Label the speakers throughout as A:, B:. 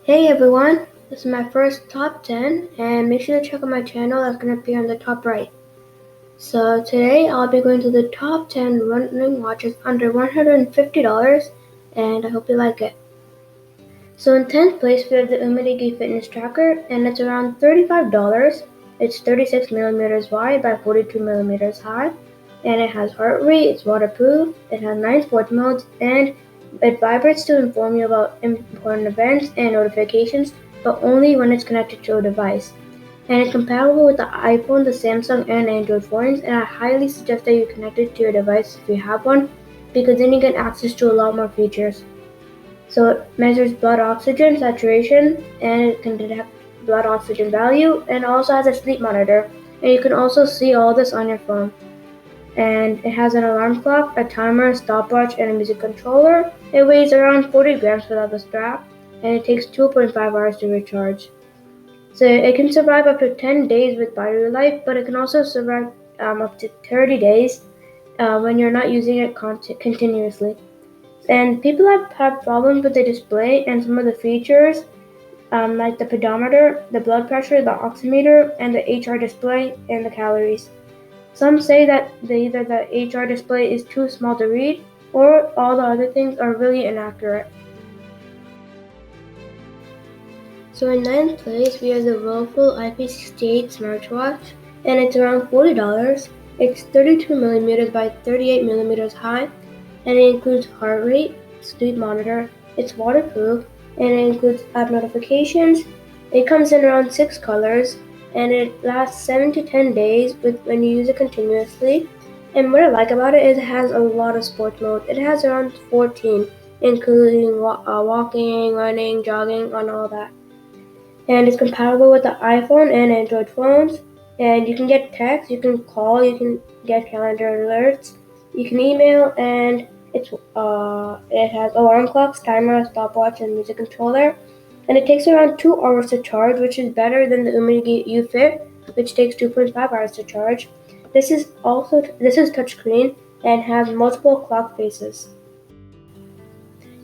A: Hey everyone, this is my first top 10 and make sure to check out my channel that's going to appear on the top right. So today I'll be going to the top 10 running watches under $150 and I hope you like it. So in 10th place we have the Umidigi fitness tracker and it's around $35. It's 36 millimeters wide by 42 millimeters high and it has heart rate, it's waterproof, it has 9 sports modes and it vibrates to inform you about important events and notifications, but only when it's connected to a device. And it's compatible with the iPhone, the Samsung, and Android phones, and I highly suggest that you connect it to your device if you have one, because then you get access to a lot more features. So it measures blood oxygen saturation, and it can detect blood oxygen value, and also has a sleep monitor, and you can also see all this on your phone. And it has an alarm clock, a timer, a stopwatch, and a music controller. It weighs around 40 grams without the strap, and it takes 2.5 hours to recharge. So it can survive up to 10 days with battery life, but it can also survive up to 30 days when you're not using it continuously. And people have had problems with the display and some of the features, like the pedometer, the blood pressure, the oximeter, and the HR display, and the calories. Some say that either the HR display is too small to read, or all the other things are really inaccurate. So in 9th place, we have the Whirlpool IP68 smartwatch, and it's around $40. It's 32 millimeters by 38 millimeters high, and it includes heart rate, sleep monitor, it's waterproof, and it includes app notifications. It comes in around 6 colors, and it lasts 7 to 10 days when you use it continuously. And what I like about it is it has a lot of sports modes. It has around 14, including walking, running, jogging, and all that. And it's compatible with the iPhone and Android phones. And you can get text, you can call, you can get calendar alerts, you can email, and it has alarm clocks, timer, stopwatch, and music controller. And it takes around 2 hours to charge, which is better than the Umidigi UFit, which takes 2.5 hours to charge. This is touchscreen and has multiple clock faces.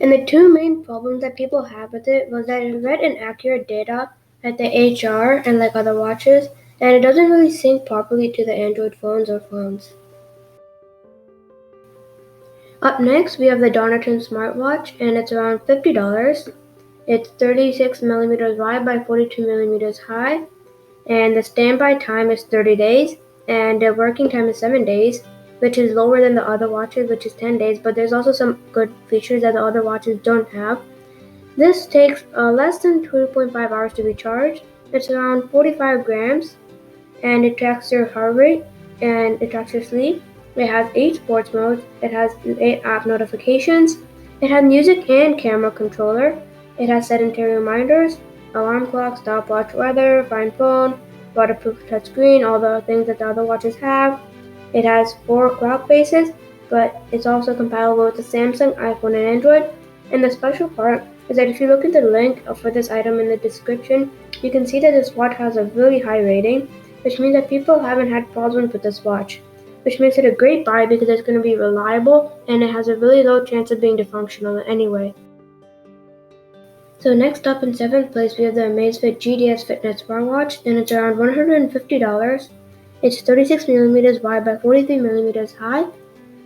A: And the two main problems that people had with it was that it read inaccurate data like the HR and like other watches, and it doesn't really sync properly to the Android phones or phones. Up next, we have the Donerton smartwatch, and it's around $50. It's 36 millimeters wide by 42 millimeters high, and the standby time is 30 days, and the working time is 7 days, which is lower than the other watches, which is 10 days, but there's also some good features that the other watches don't have. This takes less than 2.5 hours to recharge. It's around 45 grams, and it tracks your heart rate, and it tracks your sleep. It has 8 sports modes, it has 8 app notifications, it has music and camera controller, it has sedentary reminders, alarm clock, stopwatch, weather, find phone, waterproof touchscreen, all the things that the other watches have. It has 4 clock faces, but it's also compatible with the Samsung, iPhone, and Android. And the special part is that if you look at the link for this item in the description, you can see that this watch has a really high rating, which means that people haven't had problems with this watch, which makes it a great buy because it's going to be reliable and it has a really low chance of being dysfunctional anyway. So next up in 7th place we have the Amazfit GDS Fitness smartwatch, and it's around $150. It's 36 millimeters wide by 43 millimeters high.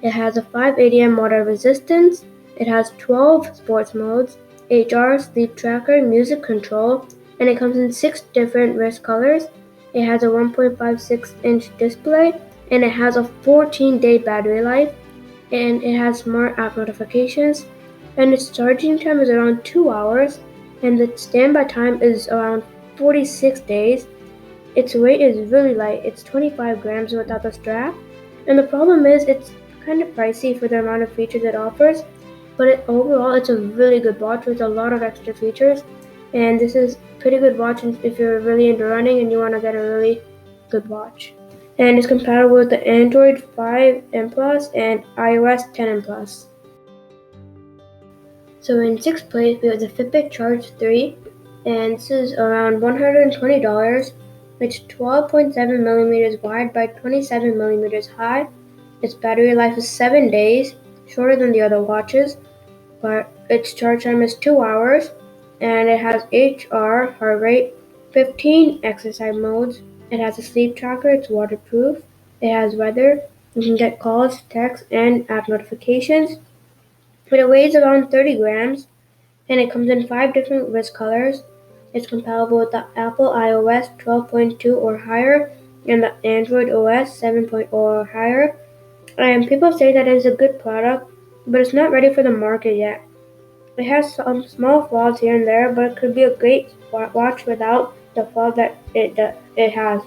A: It has a 580 water resistance. It has 12 sports modes, HR, sleep tracker, music control, and it comes in 6 different wrist colors. It has a 1.56-inch display, and it has a 14-day battery life, and it has smart app notifications, and its charging time is around 2 hours, and the standby time is around 46 days. Its weight is really light, it's 25 grams without the strap, and the problem is it's kind of pricey for the amount of features it offers, but overall it's a really good watch with a lot of extra features, and this is a pretty good watch if you're really into running and you want to get a really good watch. And it's compatible with the Android 5M Plus and iOS 10M Plus. So in 6th place we have the Fitbit Charge 3, and this is around $120. It's 12.7 millimeters wide by 27 millimeters high. Its battery life is 7 days, shorter than the other watches, but its charge time is 2 hours, and it has HR, heart rate, 15 exercise modes. It has a sleep tracker, it's waterproof. It has weather. You can get calls, texts, and app notifications. It weighs around 30 grams, and it comes in 5 different wrist colors. It's compatible with the Apple iOS 12.2 or higher and the Android OS 7.0 or higher. And people say that it is a good product, but it's not ready for the market yet. It has some small flaws here and there, but it could be a great watch without the flaws that it has.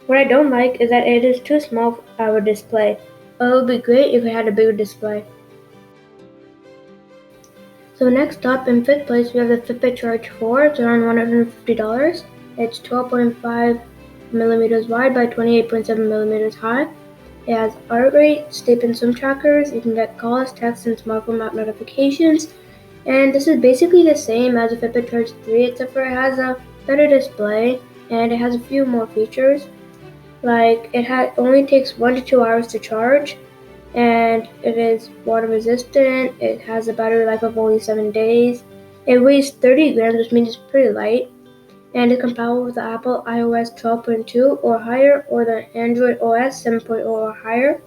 A: What I don't like is that it is too small of a display. It would be great if it had a bigger display. So next up, in fifth place, we have the Fitbit Charge 4. It's around $150. It's 12.5 millimeters wide by 28.7 millimeters high. It has heart rate, sleep and swim trackers. You can get calls, texts, and smartphone app notifications. And this is basically the same as the Fitbit Charge 3, except for it has a better display and it has a few more features. Like it only takes 1 to 2 hours to charge, and it is water resistant. It has a battery life of only 7 days. It weighs 30 grams, which means it's pretty light, and it's compatible with the Apple iOS 12.2 or higher or the Android OS 7.0 or higher.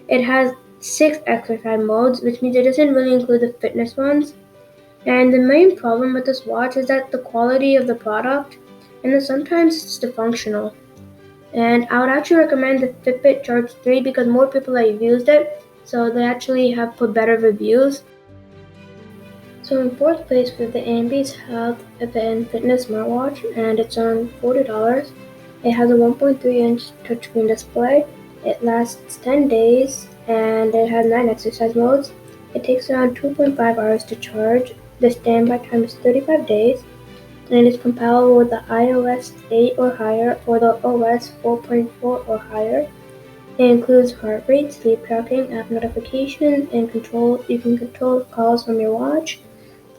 A: It has 6 exercise modes, which means it doesn't really include the fitness ones. And the main problem with this watch is that the quality of the product, and then sometimes it's dysfunctional. And I would actually recommend the Fitbit Charge 3 because more people have used it, so they actually have put better reviews. So in fourth place we have the Ambis Health and Fitness smartwatch, and it's on $40. It has a 1.3-inch touchscreen display. It lasts 10 days, and it has 9 exercise modes. It takes around 2.5 hours to charge. The standby time is 35 days. And is compatible with the iOS 8 or higher or the OS 4.4 or higher. It includes heart rate, sleep tracking, app notifications, and control. You can control calls from your watch.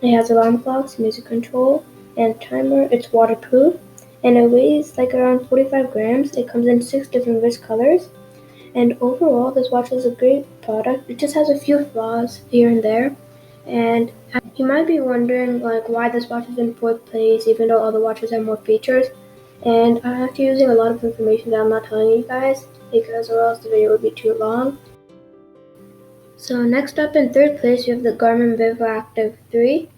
A: It has alarm clocks, music control, and timer. It's waterproof, and it weighs like around 45 grams. It comes in 6 different wrist colors. And overall, this watch is a great product. It just has a few flaws here and there. And you might be wondering why this watch is in fourth place even though other watches have more features. And I'm actually using a lot of information that I'm not telling you guys because or else the video would be too long. So next up in third place you have the Garmin Vivoactive 3,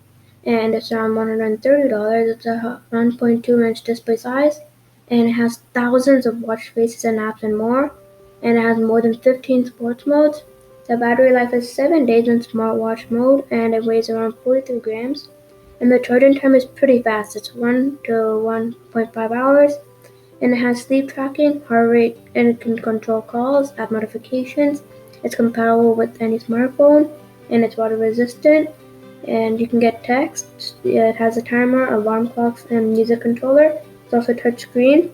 A: and it's around $130. It's a 1.2-inch display size, and it has thousands of watch faces and apps and more, and it has more than 15 sports modes. The battery life is 7 days in smartwatch mode, and it weighs around 43 grams. And the charging time is pretty fast. It's 1 to 1.5 hours, and it has sleep tracking, heart rate, and it can control calls, app notifications. It's compatible with any smartphone, and it's water resistant, and you can get text. It has a timer, alarm clocks, and music controller. It's also touchscreen.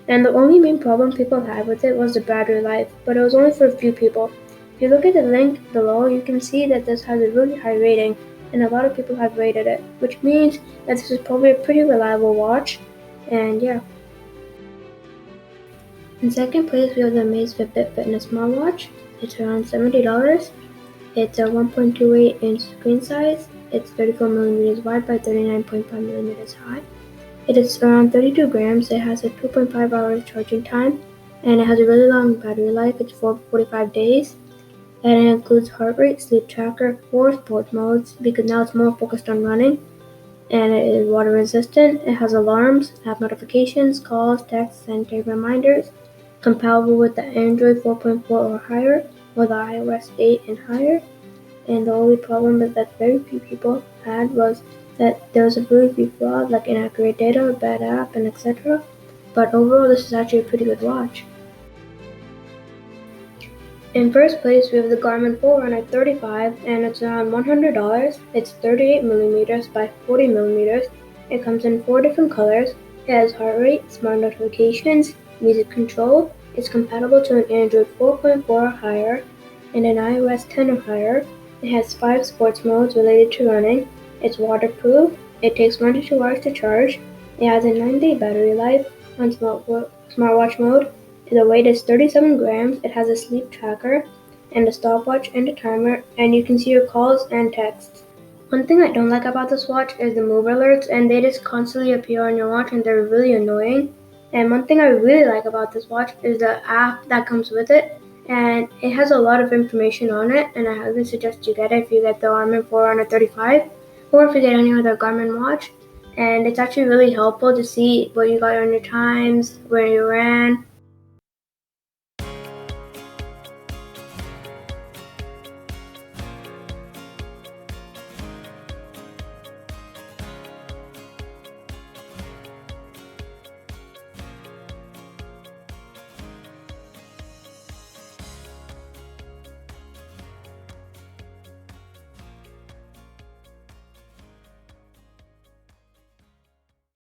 A: And the only main problem people had with it was the battery life, but it was only for a few people. If you look at the link below, you can see that this has a really high rating, and a lot of people have rated it, which means that this is probably a pretty reliable watch. And yeah. In second place, we have the Amazfit Fitness smartwatch. It's around $70. It's a 1.28-inch screen size. It's 34 millimeters wide by 39.5 millimeters high. It is around 32 grams. It has a 2.5 hours charging time, and it has a really long battery life. It's for 45 days. And it includes heart rate, sleep tracker, 4 sports modes because now it's more focused on running. And it is water resistant. It has alarms, app notifications, calls, texts, and date reminders. Compatible with the Android 4.4 or higher, or the iOS 8 and higher. And the only problem is that very few people had was that there was a really few flaws like inaccurate data, bad app, and etc. But overall, this is actually a pretty good watch. In first place, we have the Garmin Forerunner 35, and it's around $100. It's 38 millimeters by 40 millimeters. It comes in 4 different colors. It has heart rate, smart notifications, music control. It's compatible to an Android 4.4 or higher and an iOS 10 or higher. It has 5 sports modes related to running. It's waterproof. It takes 1 to 2 hours to charge. It has a 9-day battery life on smartwatch mode. The weight is 37 grams. It has a sleep tracker and a stopwatch and a timer, and you can see your calls and texts. One thing I don't like about this watch is the move alerts, and they just constantly appear on your watch and they're really annoying. And one thing I really like about this watch is the app that comes with it, and it has a lot of information on it, and I highly suggest you get it if you get the Garmin Forerunner 35 or if you get any other Garmin watch. And it's actually really helpful to see what you got on your times, where you ran,